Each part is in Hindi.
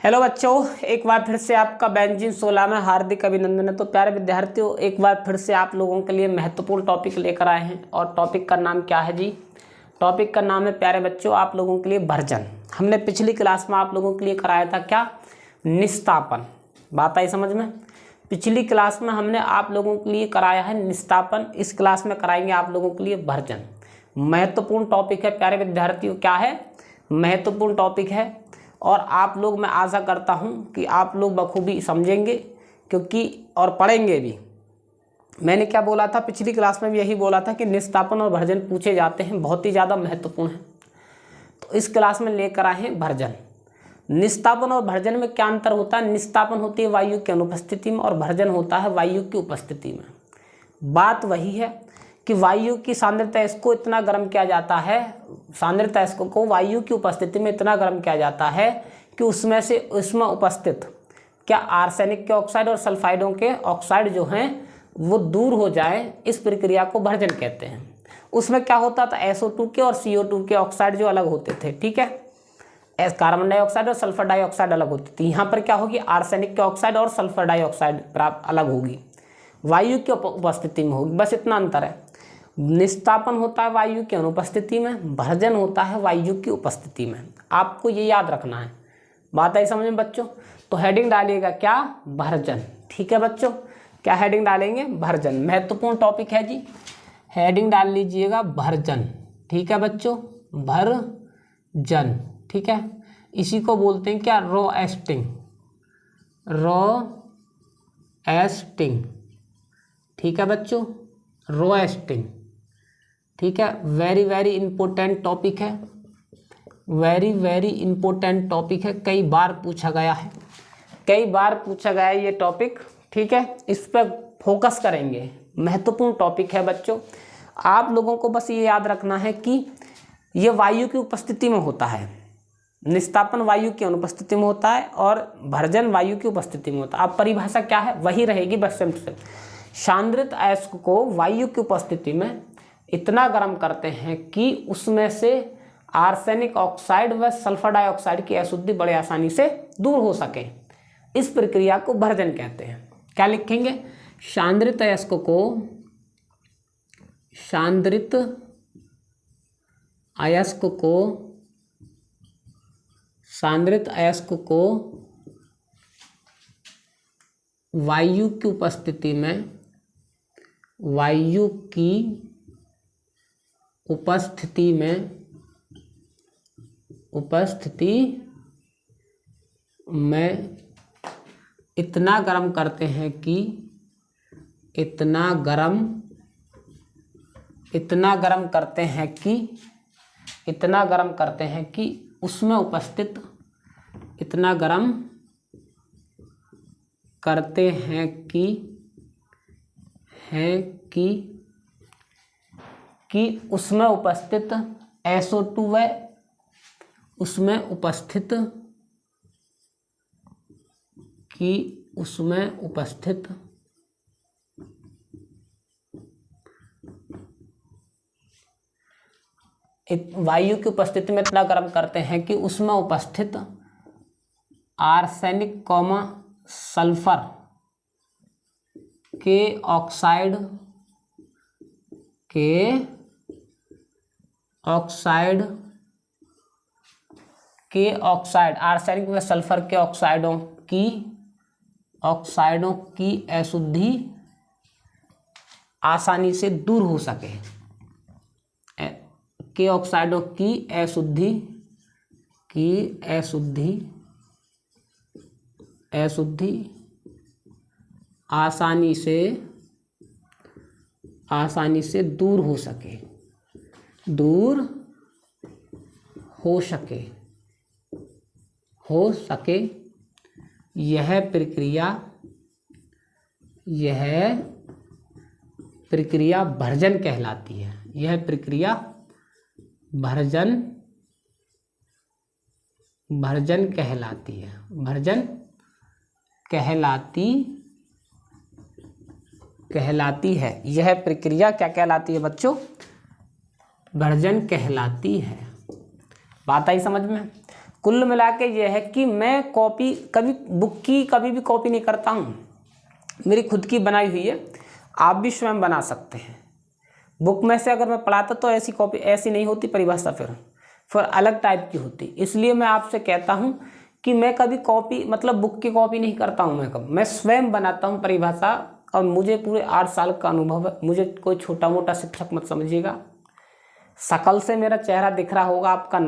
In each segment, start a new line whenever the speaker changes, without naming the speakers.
हेलो बच्चों, एक बार फिर से आपका बेंजीन 16 में हार्दिक अभिनंदन है। तो प्यारे विद्यार्थियों, एक बार फिर से आप लोगों के लिए महत्वपूर्ण टॉपिक लेकर आए हैं। और टॉपिक का नाम क्या है जी? टॉपिक का नाम है प्यारे बच्चों आप लोगों के लिए वर्जन। हमने पिछली क्लास में आप लोगों के लिए कराया था क्या? निस्तापन। बात आई समझ में? पिछली क्लास में हमने आप लोगों के लिए कराया है निस्तापन। इस क्लास में कराएंगे आप लोगों के लिए वर्जन। महत्वपूर्ण टॉपिक है प्यारे विद्यार्थियों। क्या है? महत्वपूर्ण टॉपिक है। और आप लोग, मैं आशा करता हूं कि आप लोग बखूबी समझेंगे क्योंकि और पढ़ेंगे भी। मैंने क्या बोला था पिछली क्लास में भी? यही बोला था कि निस्तापन और भर्जन पूछे जाते हैं, बहुत ही ज़्यादा महत्वपूर्ण है। तो इस क्लास में लेकर आए हैं भर्जन। निस्तापन और भर्जन में क्या अंतर होता है? निस्तापन होती है वायु की अनुपस्थिति में और भर्जन होता है वायु की उपस्थिति में। बात वही है कि वायु की सांद्रता इसको इतना गर्म किया जाता है, सांद्रता इसको को वायु की उपस्थिति में इतना गर्म किया जाता है कि उसमें उपस्थित क्या आर्सेनिक के ऑक्साइड और सल्फाइडों के ऑक्साइड जो हैं वो दूर हो जाए। इस प्रक्रिया को भर्जन कहते हैं। उसमें क्या होता था? SO2 के और CO2 के ऑक्साइड जो अलग होते थे, ठीक है, कार्बन डाइऑक्साइड और सल्फर डाइऑक्साइड अलग होती थी। यहाँ पर क्या होगी? आर्सेनिक के ऑक्साइड और सल्फर डाइऑक्साइड प्राप्त अलग होगी, वायु की उपस्थिति में होगी। बस इतना अंतर है। निस्तापन होता है वायु की अनुपस्थिति में, भर्जन होता है वायु की उपस्थिति में। आपको ये याद रखना है। बात आई समझ में बच्चों? तो हेडिंग डालिएगा क्या? भर्जन। ठीक है बच्चों, क्या हेडिंग डालेंगे? भर्जन। महत्वपूर्ण टॉपिक है जी, हेडिंग डाल लीजिएगा भर्जन। ठीक है बच्चों, भर्जन। ठीक है, इसी को बोलते हैं क्या? रोएस्टिंग। रोएस्टिंग। ठीक है बच्चों, रोएस्टिंग। ठीक है, वेरी वेरी इंपॉर्टेंट टॉपिक है, वेरी वेरी इंपॉर्टेंट टॉपिक है। कई बार पूछा गया है, कई बार पूछा गया है ये टॉपिक। ठीक है, इस पर फोकस करेंगे। महत्वपूर्ण टॉपिक है बच्चों। आप लोगों को बस ये याद रखना है कि ये वायु की उपस्थिति में होता है। निस्तापन वायु की अनुपस्थिति में होता है और भर्जन वायु की उपस्थिति में होता है। अब परिभाषा क्या है वही रहेगी बस सिंपल। सांद्रित अयस्क को वायु की उपस्थिति में इतना गर्म करते हैं कि उसमें से आर्सेनिक ऑक्साइड व सल्फर डाइऑक्साइड की अशुद्धि बड़े आसानी से दूर हो सके। इस प्रक्रिया को भर्जन कहते हैं। क्या लिखेंगे? सांद्रित अयस्क को, सांद्रित अयस्क को, सांद्रित अयस्क को वायु की उपस्थिति में, वायु की उपस्थिति में, इतना गर्म करते हैं कि इतना गर्म करते हैं कि उसमें उपस्थित, इतना गर्म करते हैं कि उसमें उपस्थित SO2 व उसमें उपस्थित वायु की उपस्थिति में इतना गर्म करते हैं कि उसमें उपस्थित आर्सेनिक कॉमा सल्फर के ऑक्साइड आर्सेनिक व सल्फर के ऑक्साइडों की अशुद्धि आसानी से दूर हो सके। के ऑक्साइडों की अशुद्धि आसानी से दूर हो सके। यह प्रक्रिया भर्जन कहलाती है। यह प्रक्रिया भर्जन कहलाती है। भर्जन कहलाती है। यह प्रक्रिया क्या कहलाती है बच्चों? भर्जन कहलाती है। बात आई समझ में? कुल मिला के ये है कि मैं कॉपी कभी बुक की कभी भी कॉपी नहीं करता हूँ, मेरी खुद की बनाई हुई है। आप भी स्वयं बना सकते हैं। बुक में से अगर मैं पढ़ाता तो ऐसी कॉपी ऐसी नहीं होती परिभाषा, फिर अलग टाइप की होती। इसलिए मैं आपसे कहता हूँ कि मैं कभी कॉपी मतलब बुक की कॉपी नहीं करता हूँ, मैं स्वयं बनाता हूँ परिभाषा। और मुझे पूरे 8 साल का अनुभव है, मुझे कोई छोटा मोटा शिक्षक मत समझिएगा। शकल से मेरा चेहरा दिख रहा होगा आपका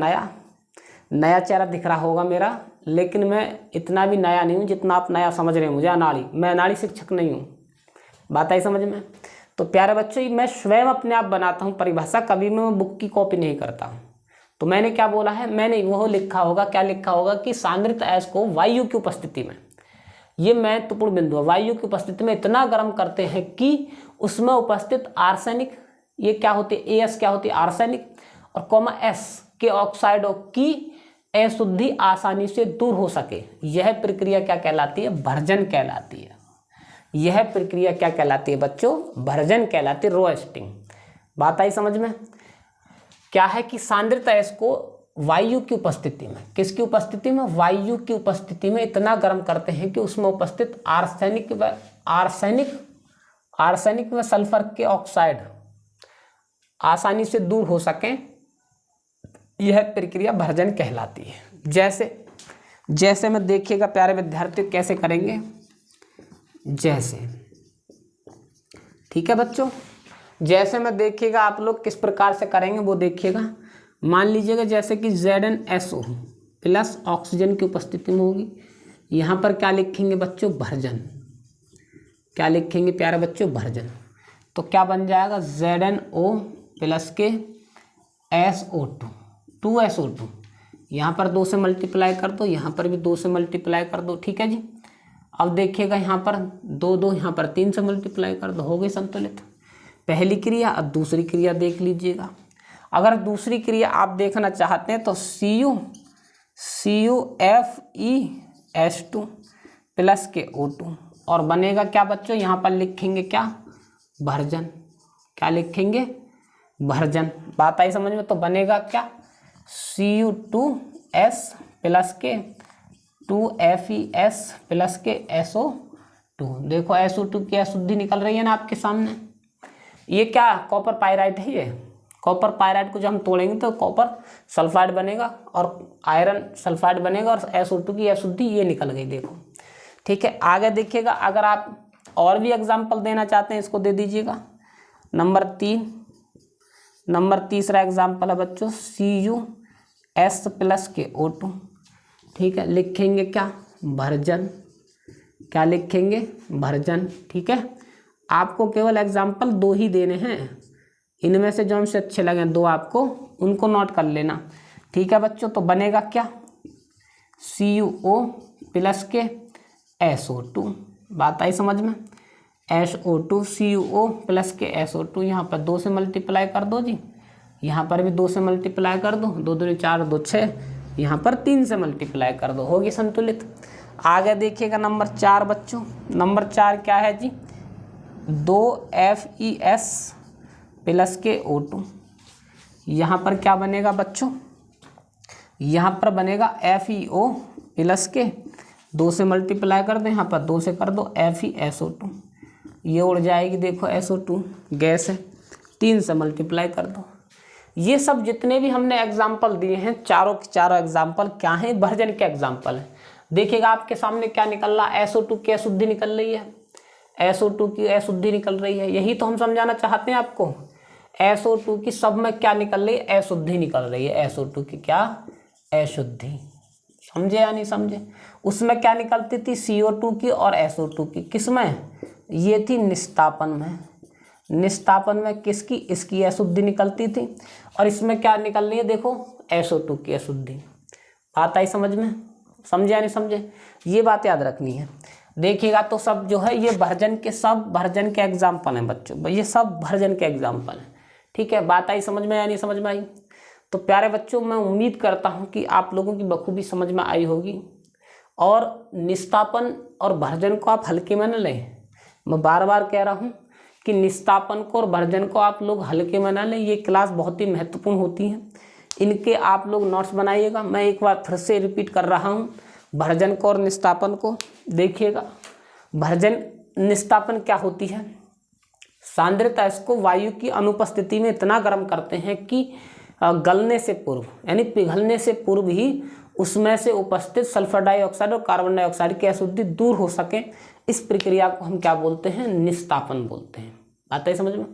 नया चेहरा दिख रहा होगा मेरा, लेकिन मैं इतना भी नया नहीं हूँ जितना आप नया समझ रहे हैं मुझे। अनाड़ी, मैं अनाड़ी शिक्षक नहीं हूँ। बात आई समझ में? तो प्यारे बच्चों, मैं स्वयं अपने आप बनाता हूँ परिभाषा, कभी मैं बुक की कॉपी नहीं करता हूँ। तो मैंने क्या बोला है, मैंने वो लिखा होगा, क्या लिखा होगा कि सांद्रित ऐश को वायु की उपस्थिति में, ये महत्वपूर्ण बिंदु है, वायु की उपस्थिति में इतना गर्म करते हैं कि उसमें उपस्थित आर्सेनिक, ये क्या होती है, एएस क्या होती है आर्सेनिक, और कॉमा एस के ऑक्साइडों की अशुद्धि आसानी से दूर हो सके। यह प्रक्रिया क्या कहलाती है, भर्जन कहलाती है। यह प्रक्रिया क्या कहलाती है बच्चों, भर्जन कहलाती है, रोस्टिंग। बात आई समझ में? क्या है कि सांद्रित ऐश को वायु की उपस्थिति में, किसकी उपस्थिति में, वायु की उपस्थिति में इतना गर्म करते हैं कि उसमें उपस्थित आर्सेनिक व सल्फर के ऑक्साइड आसानी से दूर हो सकें। यह प्रक्रिया भर्जन कहलाती है। जैसे में देखिएगा प्यारे विद्यार्थी कैसे करेंगे, जैसे, ठीक है बच्चों, जैसे में देखिएगा आप लोग किस प्रकार से करेंगे वो देखिएगा। मान लीजिएगा जैसे कि ZnSO प्लस ऑक्सीजन की उपस्थिति में होगी, यहाँ पर क्या लिखेंगे बच्चों, भर्जन। क्या लिखेंगे प्यारे बच्चों, भर्जन। तो क्या बन जाएगा, ZnO प्लस के SO2, 2SO2, यहाँ पर 2 से मल्टीप्लाई कर दो, यहाँ पर भी 2 से मल्टीप्लाई कर दो, ठीक है जी। अब देखिएगा यहाँ पर 2, यहाँ पर 3 से मल्टीप्लाई कर दो, हो गई संतुलित पहली क्रिया। अब दूसरी क्रिया देख लीजिएगा। अगर दूसरी क्रिया आप देखना चाहते हैं तो CuFeS2 प्लस के O2, और बनेगा क्या बच्चों, यहाँ पर लिखेंगे क्या, भर्जन। क्या लिखेंगे, भर्जन। बात आई समझ में? तो बनेगा क्या, Cu2S प्लस के 2FeS प्लस के SO2। देखो SO2 की अशुद्धि निकल रही है ना आपके सामने। ये क्या, कॉपर पायराइट है। ये कॉपर पायराइट को जब हम तोड़ेंगे तो कॉपर सल्फाइड बनेगा और आयरन सल्फाइड बनेगा, और SO2 की अशुद्धि ये निकल गई, देखो, ठीक है। आगे देखिएगा, अगर आप और भी एग्जाम्पल देना चाहते हैं इसको दे दीजिएगा। नंबर तीसरा एग्जाम्पल है बच्चों CuS प्लस के O2, ठीक है। लिखेंगे क्या, भर्जन। क्या लिखेंगे, भर्जन, ठीक है। आपको केवल एग्जाम्पल 2 ही देने हैं, इनमें से जो हमसे अच्छे लगे 2 आपको उनको नोट कर लेना, ठीक है बच्चों। तो बनेगा क्या, CuO प्लस के SO2। बात आई समझ में, SO2 CuO प्लस के SO2, यहाँ पर 2 से मल्टीप्लाई कर दो जी, यहाँ पर भी 2 से मल्टीप्लाई कर दो, 2 दूनी 4, 2 6, यहाँ पर 3 से मल्टीप्लाई कर दो, होगी संतुलित। आगे देखिएगा नंबर 4 बच्चों। नंबर 4 क्या है जी, 2FeS प्लस के O2। यहाँ पर क्या बनेगा बच्चों, यहाँ पर बनेगा FeO प्लस के 2 से मल्टीप्लाई कर दो, यहाँ पर 2 से कर दो FeSO2, ये उड़ जाएगी, देखो SO2 गैस है, 3 से मल्टीप्लाई कर दो। ये सब जितने भी हमने एग्जाम्पल दिए हैं, चारों के चारों एग्जाम्पल क्या हैं, भर्जन के एग्जाम्पल हैं। देखिएगा आपके सामने क्या निकल रहा है, SO2 की अशुद्धि निकल रही है, SO2 की अशुद्धि निकल रही है। यही तो हम समझाना चाहते हैं आपको। SO2 की सब में क्या निकल रही है, अशुद्धि निकल रही है। SO2 की क्या, अशुद्धि। समझे या नहीं समझे? उसमें क्या निकलती थी, CO2 की और SO2 की। किसमें, ये थी निस्तापन में। निस्तापन में किसकी, इसकी अशुद्धि निकलती थी, और इसमें क्या निकल रही है, देखो SO2 की अशुद्धि। बात आई समझ में, समझे या नहीं समझे? ये बात याद रखनी है। देखिएगा तो सब जो है ये सब भर्जन के एग्जाम्पल हैं बच्चों, ये सब भर्जन के एग्जाम्पल हैं, ठीक है। बात आई समझ में या नहीं समझ में आई? तो प्यारे बच्चों, मैं उम्मीद करता हूँ कि आप लोगों की बखूबी समझ में आई होगी, और निस्तापन और भर्जन को आप हल्के में न लें। मैं बार बार कह रहा हूँ कि निस्तापन को और भर्जन को आप लोग हल्के में न लें। ये क्लास बहुत ही महत्वपूर्ण होती है, इनके आप लोग नोट्स बनाइएगा। मैं एक बार फिर से रिपीट कर रहा हूँ, भर्जन को और निस्तापन को देखिएगा। भर्जन निस्तापन क्या होती है? सांद्रता इसको वायु की अनुपस्थिति में इतना गर्म करते हैं कि गलने से पूर्व यानी पिघलने से पूर्व ही उसमें से उपस्थित सल्फर डाइऑक्साइड और कार्बन डाइऑक्साइड की अशुद्धि दूर हो सके। इस प्रक्रिया को हम क्या बोलते हैं? निस्तापन बोलते हैं। आता है समझ में?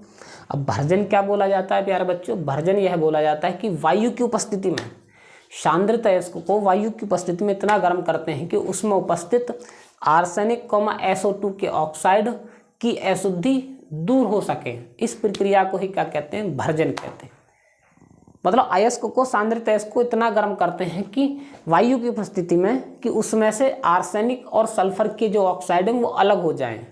अब भर्जन क्या बोला जाता है प्यारे बच्चों? भर्जन यह बोला जाता है कि वायु की उपस्थिति में सांद्रता अयस्क को वायु की उपस्थिति में इतना गर्म करते हैं कि उसमें उपस्थित आर्सेनिक SO2 के ऑक्साइड की अशुद्धि दूर हो सके। इस प्रक्रिया को ही क्या कहते हैं? भर्जन कहते हैं। मतलब अयस्क को, सांद्रित अयस्क को इतना गर्म करते हैं कि वायु की उपस्थिति में कि उसमें से आर्सेनिक और सल्फर के जो ऑक्साइड हैं वो अलग हो जाएं।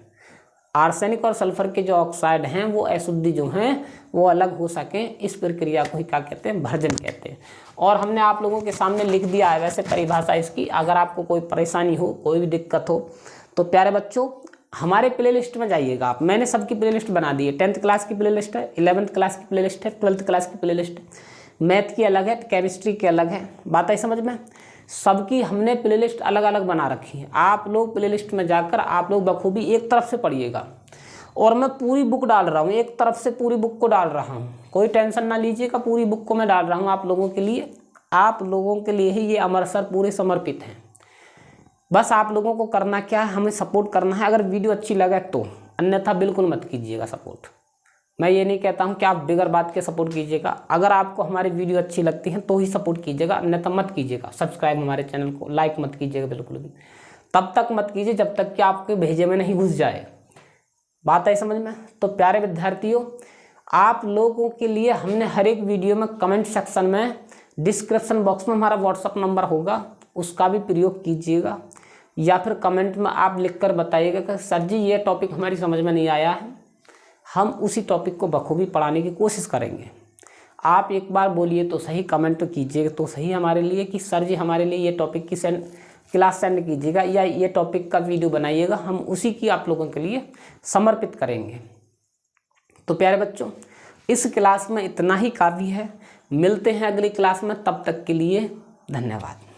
आर्सेनिक और सल्फर के जो ऑक्साइड हैं वो अशुद्धि जो हैं वो अलग हो सकें। इस प्रक्रिया को ही क्या कहते हैं? भर्जन कहते हैं। और हमने आप लोगों के सामने लिख दिया है वैसे परिभाषा इसकी। अगर आपको कोई परेशानी हो, कोई भी दिक्कत हो तो प्यारे बच्चों हमारे प्लेलिस्ट में जाइएगा आप। मैंने सबकी प्लेलिस्ट बना दी है। 10th क्लास की प्लेलिस्ट है, 11th क्लास की प्लेलिस्ट है, 12th क्लास की प्लेलिस्ट है, मैथ की अलग है, केमिस्ट्री की अलग है। बात आई समझ में? सबकी हमने प्लेलिस्ट अलग अलग बना रखी है। आप लोग प्लेलिस्ट में जाकर आप लोग बखूबी एक तरफ से पढ़िएगा। और मैं पूरी बुक डाल रहा हूँ, एक तरफ से पूरी बुक को डाल रहा हूँ, कोई टेंशन ना लीजिएगा। पूरी बुक को मैं डाल रहा हूँ आप लोगों के लिए। आप लोगों के लिए ही ये अमरसर पूरे समर्पित हैं। बस आप लोगों को करना क्या है? हमें सपोर्ट करना है। अगर वीडियो अच्छी लगे तो, अन्यथा बिल्कुल मत कीजिएगा सपोर्ट। मैं ये नहीं कहता हूँ कि आप बिगर बात के सपोर्ट कीजिएगा। अगर आपको हमारी वीडियो अच्छी लगती है तो ही सपोर्ट कीजिएगा, अन्यथा मत कीजिएगा। सब्सक्राइब हमारे चैनल को, लाइक मत कीजिएगा बिल्कुल भी। तब तक मत कीजिए जब तक कि आपके भेजे में नहीं घुस जाए। बात आई समझ में? तो प्यारे विद्यार्थियों, आप लोगों के लिए हमने हर एक वीडियो में कमेंट सेक्शन में, डिस्क्रिप्शन बॉक्स में हमारा व्हाट्सअप नंबर होगा, उसका भी प्रयोग कीजिएगा। या फिर कमेंट में आप लिखकर बताइएगा कि सर जी ये टॉपिक हमारी समझ में नहीं आया है। हम उसी टॉपिक को बखूबी पढ़ाने की कोशिश करेंगे। आप एक बार बोलिए तो सही, कमेंट कीजिएगा तो सही हमारे लिए कि सर जी हमारे लिए ये टॉपिक की क्लास सेंड कीजिएगा या ये टॉपिक का वीडियो बनाइएगा। हम उसी की आप लोगों के लिए समर्पित करेंगे। तो प्यारे बच्चों, इस क्लास में इतना ही काफ़ी है। मिलते हैं अगली क्लास में, तब तक के लिए धन्यवाद।